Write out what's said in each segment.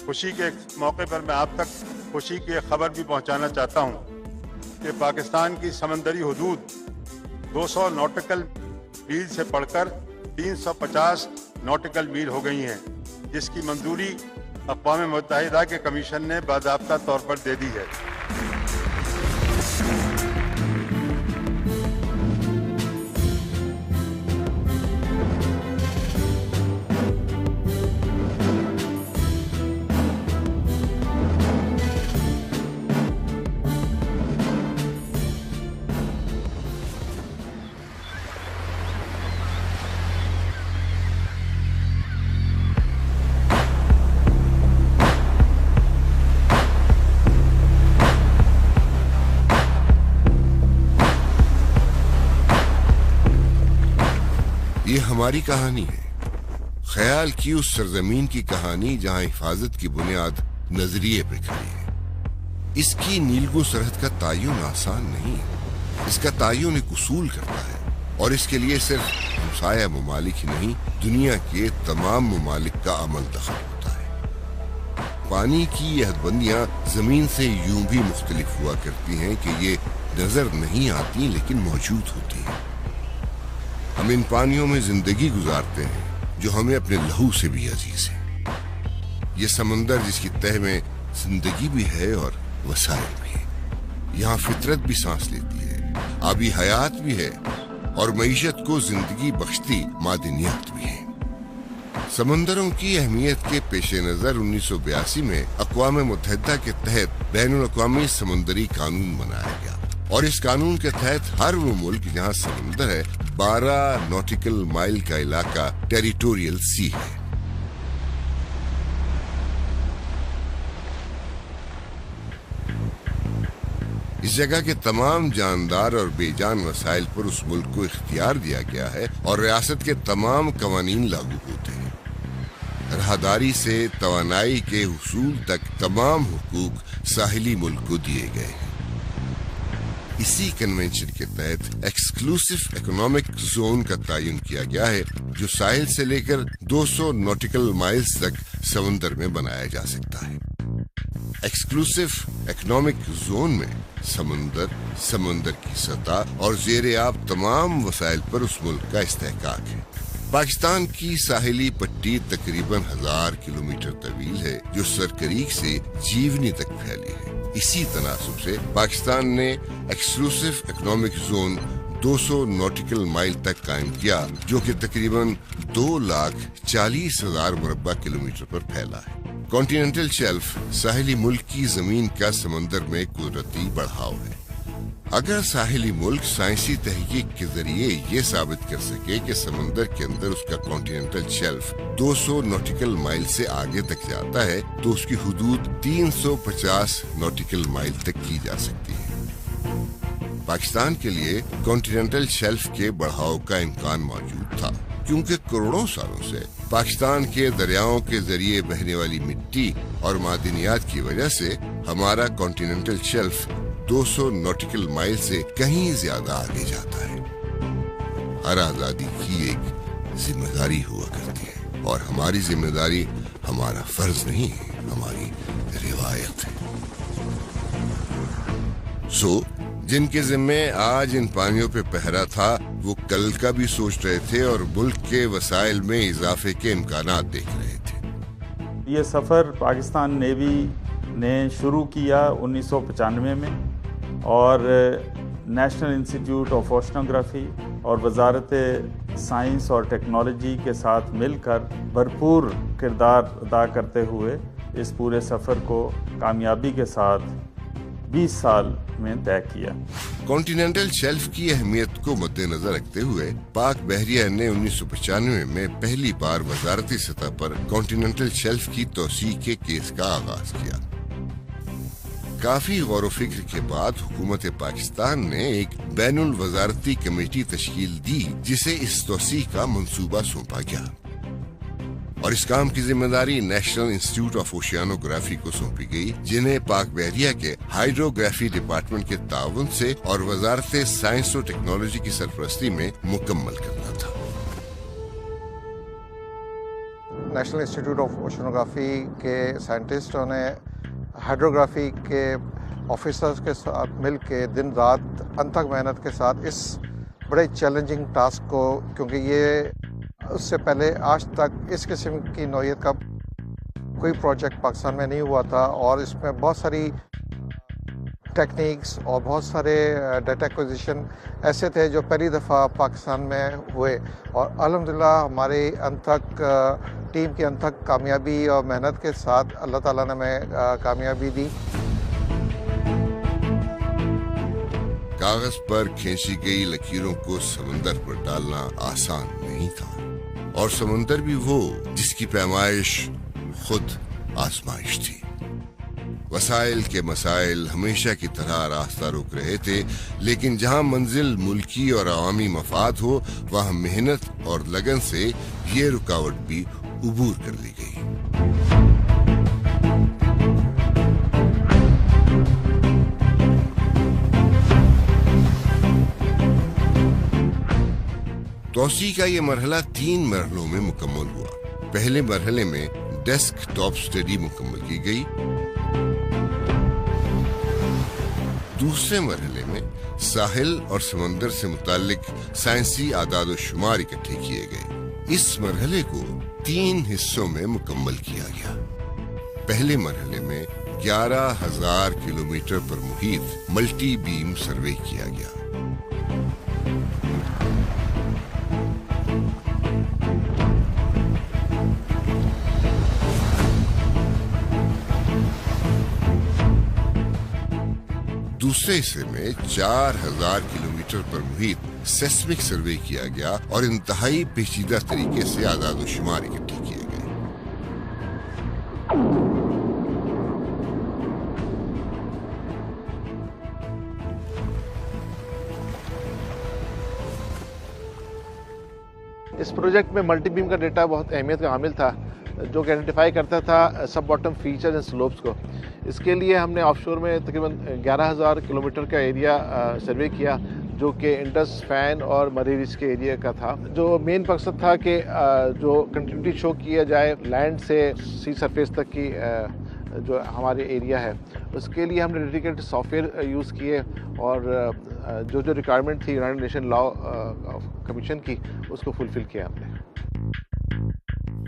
خوشی کے موقع پر میں آپ تک خوشی کی ایک خبر بھی پہنچانا چاہتا ہوں کہ پاکستان کی سمندری حدود 200 نوٹیکل میل سے بڑھ کر 350 نوٹیکل میل ہو گئی ہیں، جس کی منظوری اقوام متحدہ کے کمیشن نے باضابطہ طور پر دے دی ہے۔ یہ ہماری کہانی ہے، خیال کی اس سرزمین کی کہانی جہاں حفاظت کی بنیاد نظریے پہ کھڑی ہے۔ اس کی نیلگوں سرحد کا تعین آسان نہیں ہے، اس کا تعین ایک اصول کرتا ہے، اور اس کے لیے صرف ہمسایہ ممالک ہی نہیں، دنیا کے تمام ممالک کا عمل دخل ہوتا ہے۔ پانی کی یہ حد بندیاں زمین سے یوں بھی مختلف ہوا کرتی ہیں کہ یہ نظر نہیں آتی لیکن موجود ہوتی ہیں۔ ہم ان پانیوں میں زندگی گزارتے ہیں جو ہمیں اپنے لہو سے بھی عزیز ہے۔ یہ سمندر جس کی تہہ میں زندگی بھی ہے اور وسائل بھی ہے، یہاں فطرت بھی سانس لیتی ہے، آبی حیات بھی ہے، اور معیشت کو زندگی بخشتی معدنیات بھی ہے۔ سمندروں کی اہمیت کے پیش نظر 1982 میں اقوام متحدہ کے تحت بین الاقوامی سمندری قانون بنایا گیا، اور اس قانون کے تحت ہر وہ ملک جہاں سمندر ہے 12 نوٹیکل مائل کا علاقہ ٹیریٹوریل سی ہے۔ اس جگہ کے تمام جاندار اور بے جان وسائل پر اس ملک کو اختیار دیا گیا ہے، اور ریاست کے تمام قوانین لاگو ہوتے ہیں۔ راہداری سے توانائی کے حصول تک تمام حقوق ساحلی ملک کو دیے گئے ہیں۔ اسی کنونشن کے تحت ایکسکلوسیو اکنامک زون کا تعین کیا گیا ہے، جو ساحل سے لے کر 200 نوٹیکل مائلز تک سمندر میں بنایا جا سکتا ہے۔ ایکسکلوسیو اکنامک زون میں سمندر کی سطح اور زیر آب تمام وسائل پر اس ملک کا استحقاق ہے۔ پاکستان کی ساحلی پٹی تقریباً 1000 کلومیٹر طویل ہے، جو سرکریک سے جیونی تک پھیلی ہے۔ اسی تناسب سے پاکستان نے ایکسکلوسیو اکنامک زون 200 نوٹیکل مائل تک قائم کیا، جو کہ تقریباً 2,40,000 مربع کلومیٹر پر پھیلا ہے۔ کانٹیننٹل شیلف ساحلی ملک کی زمین کا سمندر میں قدرتی بڑھاؤ ہے۔ اگر ساحلی ملک سائنسی تحقیق کے ذریعے یہ ثابت کر سکے کہ سمندر کے اندر اس کا کانٹیننٹل شیلف 200 نوٹیکل مائل سے آگے تک جاتا ہے، تو اس کی حدود 350 نوٹیکل مائل تک کی جا سکتی ہے۔ پاکستان کے لیے کانٹیننٹل شیلف کے بڑھاؤ کا امکان موجود تھا، کیونکہ کروڑوں سالوں سے پاکستان کے دریاؤں کے ذریعے بہنے والی مٹی اور معدنیات کی وجہ سے ہمارا کانٹیننٹل شیلف 200 نوٹیکل مائل سے کہیں زیادہ آگے جاتا ہے۔ ہر آزادی کی ایک ذمہ داری ہوا کرتی ہے، اور ہماری ذمہ داری ہمارا فرض نہیں ہے، ہماری روایت ہے۔ جن کے ذمے آج ان پانیوں پہ پہرا تھا، وہ کل کا بھی سوچ رہے تھے اور ملک کے وسائل میں اضافے کے امکانات دیکھ رہے تھے۔ یہ سفر پاکستان نیوی نے شروع کیا 1995 میں، اور نیشنل انسٹیٹیوٹ آف اوشنوگرافی اور وزارت سائنس اور ٹیکنالوجی کے ساتھ مل کر بھرپور کردار ادا کرتے ہوئے اس پورے سفر کو کامیابی کے ساتھ 20 سال میں طے کیا۔ کانٹیننٹل شیلف کی اہمیت کو مد نظر رکھتے ہوئے پاک بحریہ نے 1995 میں پہلی بار وزارتی سطح پر کانٹیننٹل شیلف کی توسیع کے کیس کا آغاز کیا۔ کافی غور و فکر کے بعد حکومت پاکستان نے ایک بین الوزارتی کمیٹی تشکیل دی، جسے اس توسیع کا منصوبہ سونپا گیا، اور اس کام کی ذمہ داری نیشنل انسٹیٹیوٹ آف اوشیانوگرافی کو سونپی گئی، جنہیں پاک بحریہ کے ہائیڈروگرافی ڈپارٹمنٹ کے تعاون سے اور وزارت سائنس و ٹیکنالوجی کی سرپرستی میں مکمل کرنا تھا۔ نیشنل انسٹیٹیوٹ آف اوشنوگرافی کے سائنٹسٹوں نے ہائیڈروگرافی کے آفیسرز کے ساتھ مل کے دن رات انتھک محنت کے ساتھ اس بڑے چیلنجنگ ٹاسک کو، کیونکہ یہ اس سے پہلے آج تک اس قسم کی نوعیت کا کوئی پروجیکٹ پاکستان میں نہیں ہوا تھا، اور اس میں بہت ساری ٹیکنیکس اور بہت سارے ڈیٹا ایکوزیشن ایسے تھے جو پہلی دفعہ پاکستان میں ہوئے، اور الحمدللہ ہماری انتھک ٹیم کی انتھک کامیابی اور محنت کے ساتھ اللہ تعالیٰ نے ہمیں کامیابی دی۔ کاغذ پر کھینچی گئی لکیروں کو سمندر پر ڈالنا آسان نہیں تھا، اور سمندر بھی وہ جس کی پیمائش خود آزمائش تھی۔ وسائل کے مسائل ہمیشہ کی طرح راستہ روک رہے تھے، لیکن جہاں منزل ملکی اور عوامی مفاد ہو وہاں محنت اور لگن سے یہ رکاوٹ بھی عبور کر لی گئی۔ توسیع کا یہ مرحلہ 3 مرحلوں میں مکمل ہوا۔ پہلے مرحلے میں ڈیسک ٹاپ اسٹڈی مکمل کی گئی، دوسرے مرحلے میں ساحل اور سمندر سے متعلق سائنسی اعداد و شمار اکٹھے کیے گئے۔ اس مرحلے کو 3 حصوں میں مکمل کیا گیا۔ پہلے مرحلے میں 11,000 کلومیٹر پر محیط ملٹی بیم سروے کیا گیا۔ دوسرے حصے میں 4,000 کلومیٹر پر محیط سیسمک سروے کیا گیا اور انتہائی پیچیدہ طریقے سے اعداد و شمار اکٹھے کیے گئے۔ اس پروجیکٹ میں ملٹی بیم کا ڈیٹا بہت اہمیت کا حامل تھا، جو کہ آئیڈینٹیفائی کرتا تھا سب باٹم فیچر اینڈ سلوپس کو۔ اس کے لیے ہم نے آف شور میں تقریباً 11,000 کلومیٹر کا ایریا سروے کیا، جو کہ انڈس، فین اور مریریس کے ایریا کا تھا۔ جو مین مقصد تھا کہ جو کنٹینیوٹی شو کیا جائے لینڈ سے سی سرفیس تک کی جو ہمارے ایریا ہے، اس کے لیے ہم نے ڈیڈیکیٹڈ سافٹ ویئر یوز کیے، اور جو ریکوائرمنٹ تھی یونائیٹڈ نیشن لا کمیشن کی، اس کو فلفل کیا ہم نے۔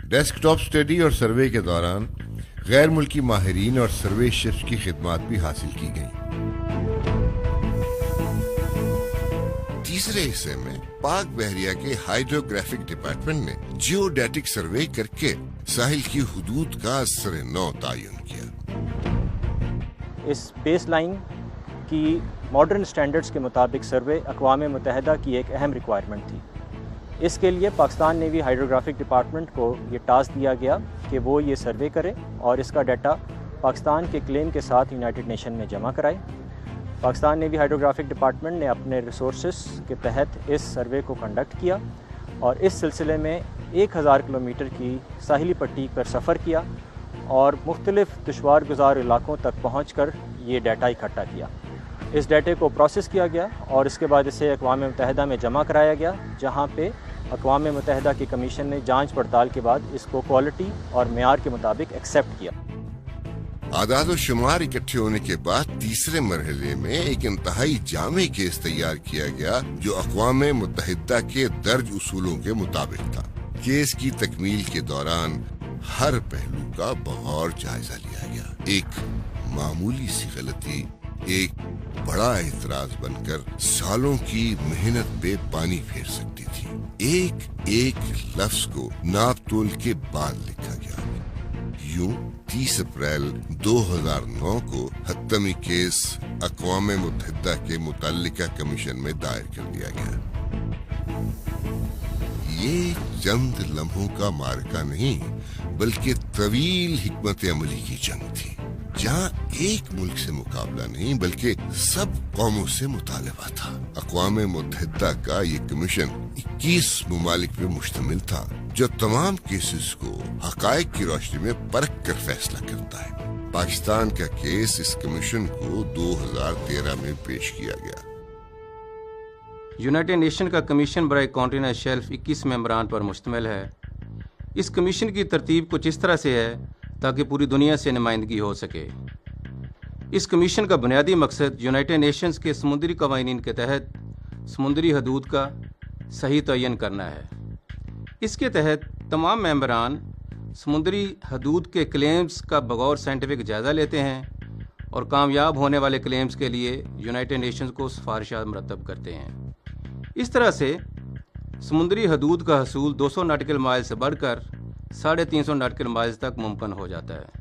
ڈیسک ٹاپ اسٹڈی اور سروے کے دوران غیر ملکی ماہرین اور سروے شپس کی خدمات بھی حاصل کی گئیں۔ تیسرے حصے میں پاک بحریہ کے ہائیڈروگرافک ڈپارٹمنٹ نے جیو ڈیٹک سروے کر کے ساحل کی حدود کا اثر نو تعین کیا۔ اس بیس لائن کی ماڈرن سٹینڈرڈز کے مطابق سروے اقوام متحدہ کی ایک اہم ریکوائرمنٹ تھی۔ اس کے لیے پاکستان نیوی ہائیڈروگرافک ڈپارٹمنٹ کو یہ ٹاسک دیا گیا کہ وہ یہ سروے کرے اور اس کا ڈیٹا پاکستان کے کلیم کے ساتھ یونائیٹڈ نیشن میں جمع کرائے۔ پاکستان نیوی ہائیڈروگرافک ڈپارٹمنٹ نے اپنے ریسورسز کے تحت اس سروے کو کنڈکٹ کیا، اور اس سلسلے میں 1,000 کلومیٹر کی ساحلی پٹی پر سفر کیا اور مختلف دشوار گزار علاقوں تک پہنچ کر یہ ڈیٹا اکٹھا کیا۔ اس ڈیٹے کو پروسیس کیا گیا اور اس کے بعد اسے اقوام متحدہ میں جمع کرایا گیا، جہاں پہ اقوام متحدہ کی کمیشن نے جانچ پڑتال کے بعد اس کو کوالٹی اور معیار کے مطابق ایکسیپٹ کیا۔ اعداد و شمار اکٹھے ہونے کے بعد تیسرے مرحلے میں ایک انتہائی جامع کیس تیار کیا گیا، جو اقوام متحدہ کے درج اصولوں کے مطابق تھا۔ کیس کی تکمیل کے دوران ہر پہلو کا بغور جائزہ لیا گیا۔ ایک معمولی سی غلطی ایک بڑا اعتراض بن کر سالوں کی محنت پہ پانی پھیر سکتی تھی۔ ایک ایک لفظ کو ناپ تول کے بعد لکھا گیا۔ یوں 30 اپریل 2009 کو حتمی کیس اقوام متحدہ کے متعلقہ کمیشن میں دائر کر دیا گیا۔ یہ چند لمحوں کا معرکہ نہیں، بلکہ طویل حکمت عملی کی جنگ تھی، جہاں ایک ملک سے مقابلہ نہیں بلکہ سب قوموں سے مطالبہ تھا۔ اقوام متحدہ کا یہ کمیشن 21 ممالک پہ مشتمل تھا، جو تمام کیسز کو حقائق کی روشنی میں پرکھ کر فیصلہ کرتا ہے۔ پاکستان کا کیس اس کمیشن کو 2013 میں پیش کیا گیا۔ یونائیٹڈ نیشن کا کمیشن برائے کانٹینر شیلف 21 ممبران پر مشتمل ہے۔ اس کمیشن کی ترتیب کچھ اس طرح سے ہے تاکہ پوری دنیا سے نمائندگی ہو سکے۔ اس کمیشن کا بنیادی مقصد یونائٹڈ نیشنز کے سمندری قوانین کے تحت سمندری حدود کا صحیح تعین کرنا ہے۔ اس کے تحت تمام ممبران سمندری حدود کے کلیمز کا بغور سائنٹیفک جائزہ لیتے ہیں اور کامیاب ہونے والے کلیمز کے لیے یونائٹڈ نیشنز کو سفارشات مرتب کرتے ہیں۔ اس طرح سے سمندری حدود کا حصول 200 ناٹیکل مائل سے بڑھ کر 350 ناٹیکل مائل تک ممکن ہو جاتا ہے۔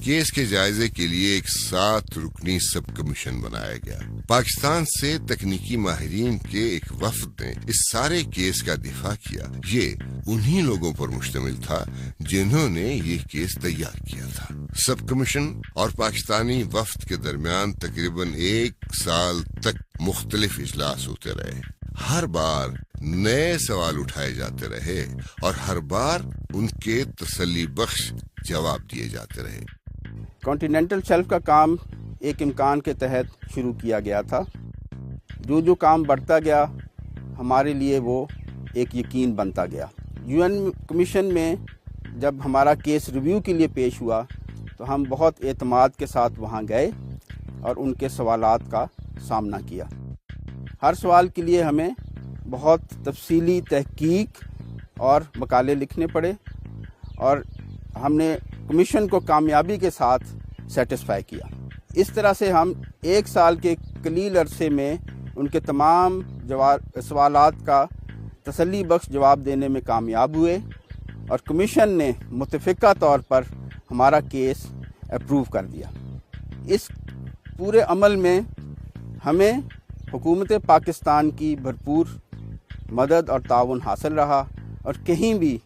کیس کے جائزے کے لیے ایک 7 رکنی سب کمیشن بنایا گیا۔ پاکستان سے تکنیکی ماہرین کے ایک وفد نے اس سارے کیس کا دفاع کیا۔ یہ انہی لوگوں پر مشتمل تھا جنہوں نے یہ کیس تیار کیا تھا۔ سب کمیشن اور پاکستانی وفد کے درمیان تقریباً 1 سال تک مختلف اجلاس ہوتے رہے۔ ہر بار نئے سوال اٹھائے جاتے رہے اور ہر بار ان کے تسلی بخش جواب دیے جاتے رہے۔ کانٹیننٹل شیلف کا کام ایک امکان کے تحت شروع کیا گیا تھا۔ جو کام بڑھتا گیا ہمارے لیے وہ ایک یقین بنتا گیا۔ UN کمیشن میں جب ہمارا کیس ریویو کے لیے پیش ہوا تو ہم بہت اعتماد کے ساتھ وہاں گئے اور ان کے سوالات کا سامنا کیا۔ ہر سوال کے لیے ہمیں بہت تفصیلی تحقیق اور مقالے لکھنے پڑے اور ہم نے کمیشن کو کامیابی کے ساتھ سیٹسفائی کیا۔ اس طرح سے ہم 1 سال کے قلیل عرصے میں ان کے تمام سوالات کا تسلی بخش جواب دینے میں کامیاب ہوئے اور کمیشن نے متفقہ طور پر ہمارا کیس اپروو کر دیا۔ اس پورے عمل میں ہمیں حکومت پاکستان کی بھرپور مدد اور تعاون حاصل رہا اور کہیں بھی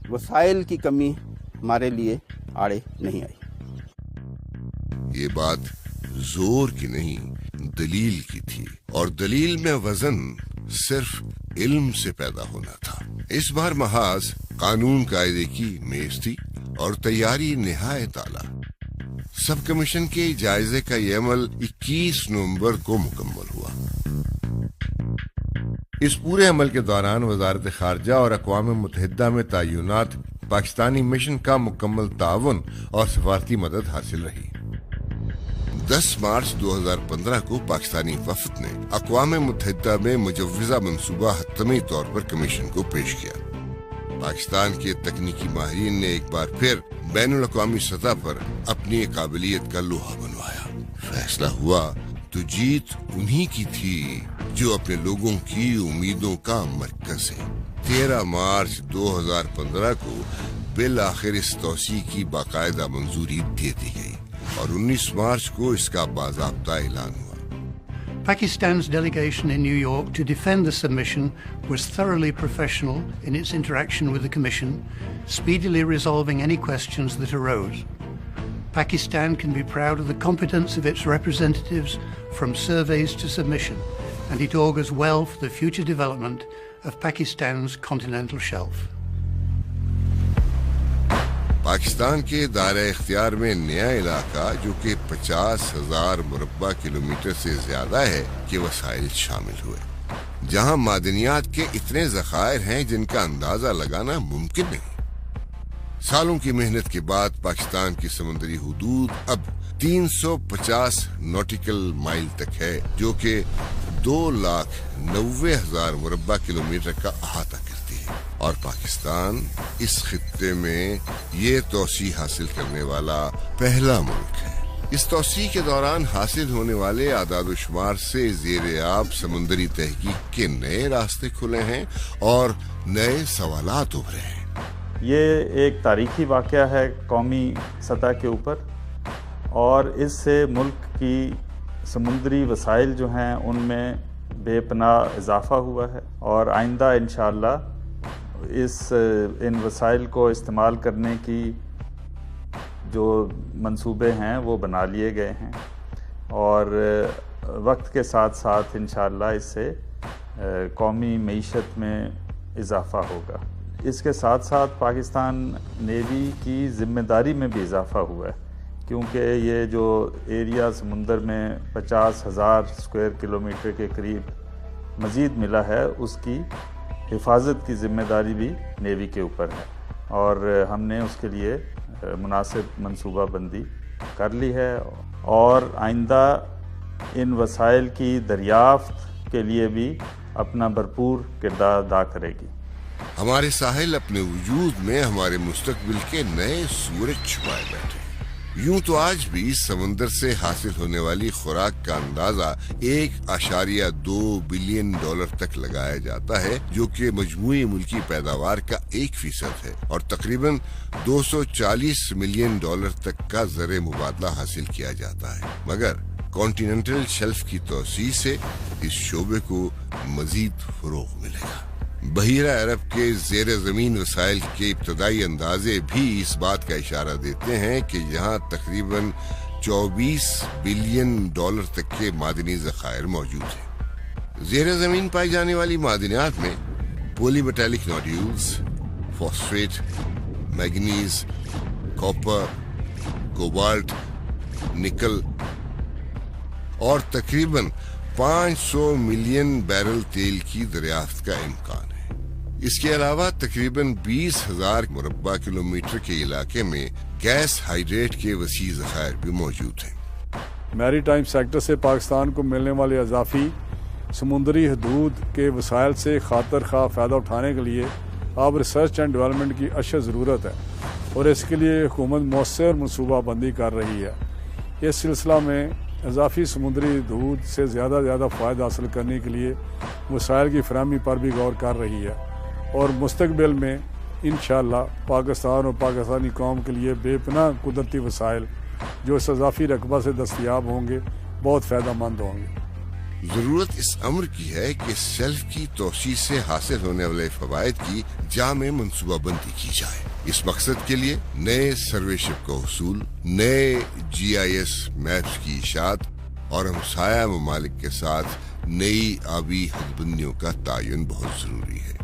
وسائل کی کمی ہمارے لیے آڑے نہیں آئی۔ یہ بات زور کی نہیں دلیل کی تھی اور دلیل میں وزن صرف علم سے پیدا ہونا تھا۔ اس بار محاذ قانون قاعدے کی میز تھی اور تیاری نہایت اعلیٰ۔ سب کمیشن کے جائزے کا یہ عمل 21 نومبر کو مکمل ہوا۔ اس پورے عمل کے دوران وزارت خارجہ اور اقوام متحدہ میں تعینات پاکستانی مشن کا مکمل تعاون اور سفارتی مدد حاصل رہی۔ 10 مارچ 2015 کو پاکستانی وفد نے اقوام متحدہ میں مجوزہ منصوبہ حتمی طور پر کمیشن کو پیش کیا۔ پاکستان کے تکنیکی ماہرین نے ایک بار پھر بین الاقوامی سطح پر اپنی قابلیت کا لوہا بنوایا۔ فیصلہ ہوا تو جیت انہی کی تھی جو اپنے لوگوں کی امیدوں کا مرکز ہے۔ 13 مارچ 2015 کو بالآخر اس توسیع کی باقاعدہ منظوری دے دی گئی اور 19 مارچ کو اس کا باضابطہ اعلان ہوا۔ Pakistan's delegation in New York to defend the submission was thoroughly professional in its interaction with the Commission, speedily resolving any questions that arose. Pakistan can be proud of the competence of its representatives from surveys to submission, and it augurs well for the future development of Pakistan's continental shelf. Pakistan کے دائرہ اختیار میں نیا علاقہ جو کہ 50,000 مربع kilometre سے زیادہ ہے کے وسائل شامل ہوئے، جہاں معدنیات کے اتنے ذخائر ہیں جن کا اندازہ لگانا ممکن نہیں۔ سالوں کی محنت کے بعد پاکستان کی سمندری حدود اب 350 نوٹیکل مائل تک ہے، جو کہ 2,90,000 مربع کلومیٹر کا احاطہ کرتی ہے، اور پاکستان اس خطے میں یہ توسیع حاصل کرنے والا پہلا ملک ہے۔ اس توسیع کے دوران حاصل ہونے والے اعداد و شمار سے زیر آب سمندری تحقیق کے نئے راستے کھلے ہیں اور نئے سوالات ابھرے ہیں۔ یہ ایک تاریخی واقعہ ہے قومی سطح کے اوپر، اور اس سے ملک کی سمندری وسائل جو ہیں ان میں بے پناہ اضافہ ہوا ہے، اور آئندہ انشاءاللہ ان وسائل کو استعمال کرنے کی جو منصوبے ہیں وہ بنا لیے گئے ہیں، اور وقت کے ساتھ ساتھ انشاءاللہ اس سے قومی معیشت میں اضافہ ہوگا۔ اس کے ساتھ ساتھ پاکستان نیوی کی ذمہ داری میں بھی اضافہ ہوا ہے، کیونکہ یہ جو ایریا سمندر میں 50,000 اسکوائر کلومیٹر کے قریب مزید ملا ہے، اس کی حفاظت کی ذمہ داری بھی نیوی کے اوپر ہے، اور ہم نے اس کے لیے مناسب منصوبہ بندی کر لی ہے، اور آئندہ ان وسائل کی دریافت کے لیے بھی اپنا بھرپور کردار ادا کرے گی۔ ہمارے ساحل اپنے وجود میں ہمارے مستقبل کے نئے سورج چھپائے بیٹھے۔ یوں تو آج بھی سمندر سے حاصل ہونے والی خوراک کا اندازہ 1.2 بلین ڈالر تک لگایا جاتا ہے، جو کہ مجموعی ملکی پیداوار کا 1% ہے، اور تقریباً 240 ملین ڈالر تک کا زر مبادلہ حاصل کیا جاتا ہے۔ مگر کانٹیننٹل شیلف کی توسیع سے اس شعبے کو مزید فروغ ملے گا۔ بحیرہ عرب کے زیر زمین وسائل کے ابتدائی اندازے بھی اس بات کا اشارہ دیتے ہیں کہ یہاں تقریباً 24 بلین ڈالر تک کے معدنی ذخائر موجود ہیں۔ زیر زمین پائی جانے والی معدنیات میں polymetallic nodules, phosphate, manganese, copper, cobalt, nickel اور تقریباً 500 ملین بیرل تیل کی دریافت کا امکان ہے۔ اس کے علاوہ تقریباً 20,000 مربع کلومیٹر کے علاقے میں گیس ہائیڈریٹ کے وسیع ذخائر بھی موجود ہیں۔ میری ٹائم سیکٹر سے پاکستان کو ملنے والے اضافی سمندری حدود کے وسائل سے خاطر خواہ فائدہ اٹھانے کے لیے اب ریسرچ اینڈ ڈیولپمنٹ کی اشد ضرورت ہے، اور اس کے لیے حکومت مؤثر منصوبہ بندی کر رہی ہے۔ اس سلسلہ میں اضافی سمندری حدود سے زیادہ فائدہ حاصل کرنے کے لیے وسائل کی فراہمی پر بھی غور کر رہی ہے، اور مستقبل میں انشاءاللہ پاکستان اور پاکستانی قوم کے لیے بے پناہ قدرتی وسائل جو اس اضافی رقبہ سے دستیاب ہوں گے بہت فائدہ مند ہوں گے۔ ضرورت اس امر کی ہے کہ شیلف کی توسیع سے حاصل ہونے والے فوائد کی جامع منصوبہ بندی کی جائے۔ اس مقصد کے لیے نئے سروے شپ کا حصول، نئے GIS میپس کی اشاعت اور ہمسایہ ممالک کے ساتھ نئی آبی حد بندیوں کا تعین بہت ضروری ہے۔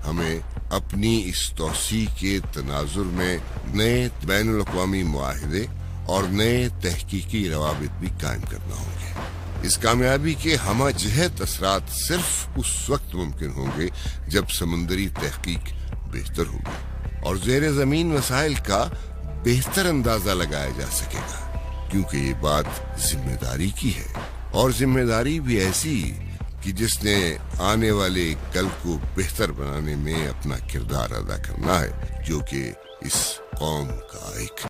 ہمیں اپنی اس توسیع کے تناظر میں نئے بین الاقوامی معاہدے اور نئے تحقیقی روابط بھی قائم کرنا ہوں گے۔ اس کامیابی کے ہمہ جہت اثرات صرف اس وقت ممکن ہوں گے جب سمندری تحقیق بہتر ہوگی اور زیر زمین وسائل کا بہتر اندازہ لگایا جا سکے گا، کیونکہ یہ بات ذمہ داری کی ہے، اور ذمہ داری بھی ایسی کہ جس نے آنے والے کل کو بہتر بنانے میں اپنا کردار ادا کرنا ہے، جو کہ اس قوم کا ایک